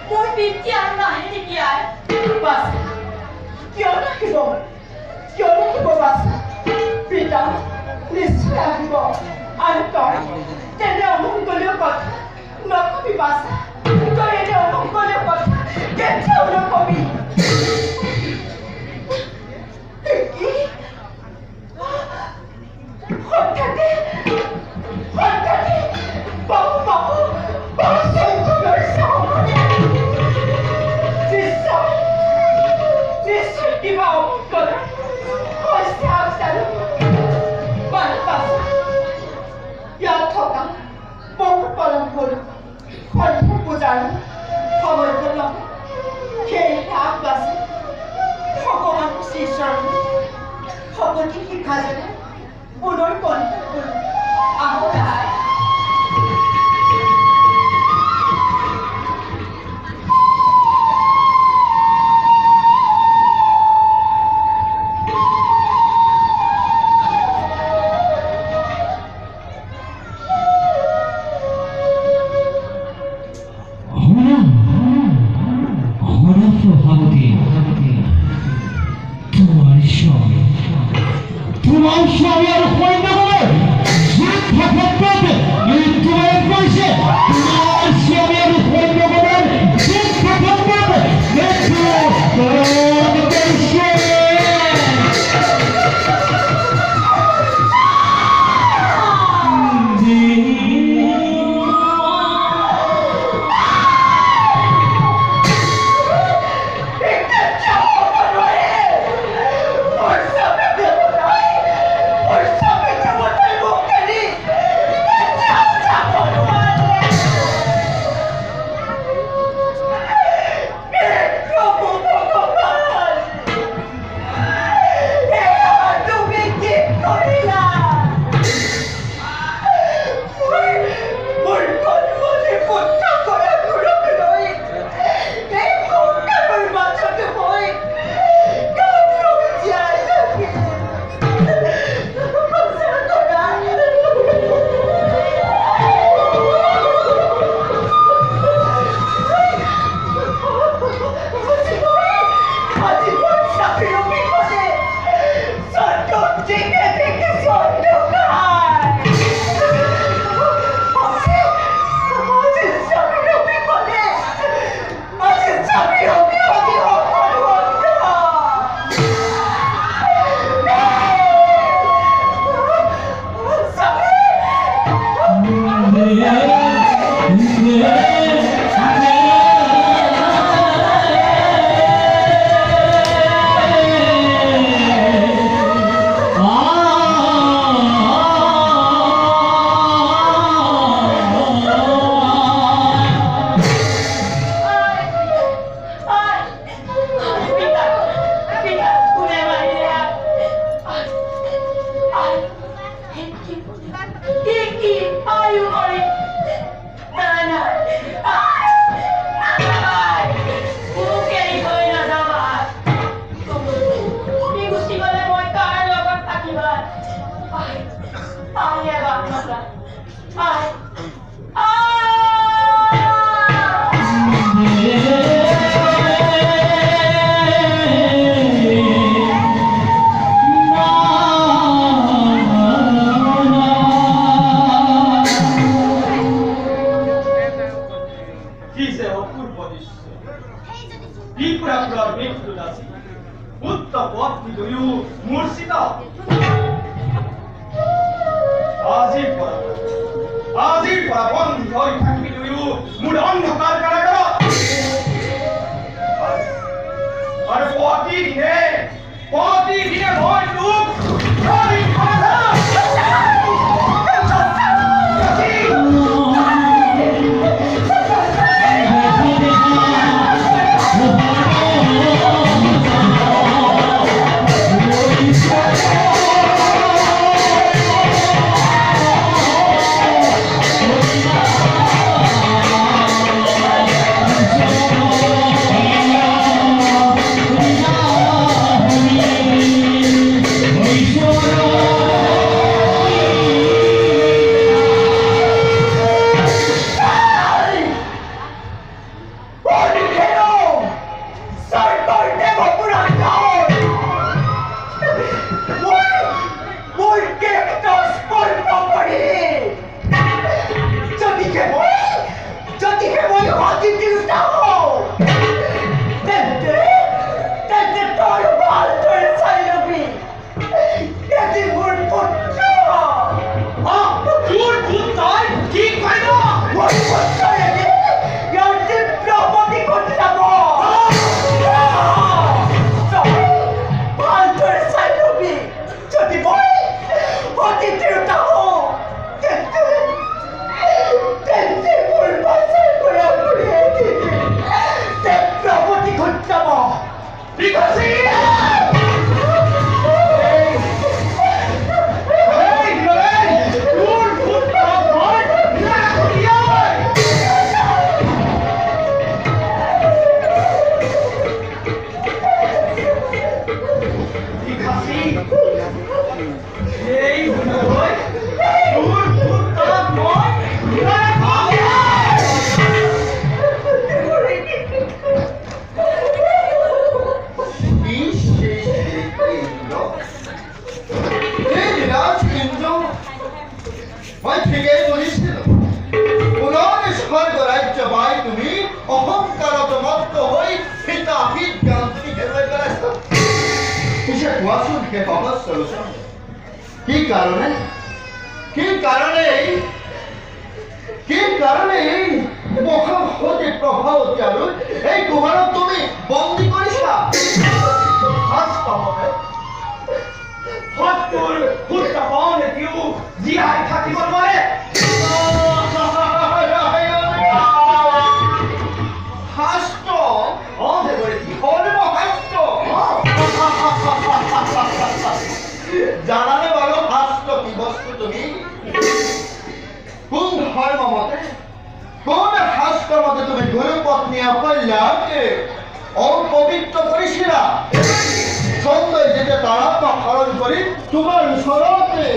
মোৰ বিদ্যা নাহে নেকি আই বাছ কিয় নাহিব বাছ পিতা নিশ্চয় আহিব আৰু তই তেনে অমংগলীয় কথা নকবি বাছ তই এনে অমংগলীয় কথা কেতিয়াও নকবি কি হঠাতে বাবু শংকৰৰ চাহখনে নিশ্চয় কিবা অমংগল হৈছে আচাৰো ইয়াত থকা বহুত পালন কৰোঁ সন্ধ্যা পূজাৰ সময় হ'ল সেয়েহে আগবাছি ভগৱান শ্ৰীচৰণ শপতি শিক্ষাজনে পুনৰ কণ্ঠক কৰোঁ আহক আই তোমার স্বামী আর কইনা বলে যে থাকা পাবে এই তোমার কইছে তোমার স্বামী আর কইনা বলে যে থাকা পাবে দেখো তোর কইছে কি কারণে কি কারণে কি কারণে মহা হতে প্রভাবতী আৰু এই কুমাৰক তুমি বন্দী কৰিছা হাস পাবনে হত্তৰ হুত্তাপনে দিও জিয়াই থাকিব নোৱাৰে হাস্ত জানানে বাৰু হাস্ত কি বস্তু তুমি কোন ধৰ্ম মতে কোন শাস্ত্ৰ মতে তুমি গুৰু পত্নী অকল্যাণকে অপবিত্ৰ কৰিছিলা সৌন্দৰ্য যেতিয়া তাৰাত্মা হৰণ কৰি তোমাৰ ওচৰতে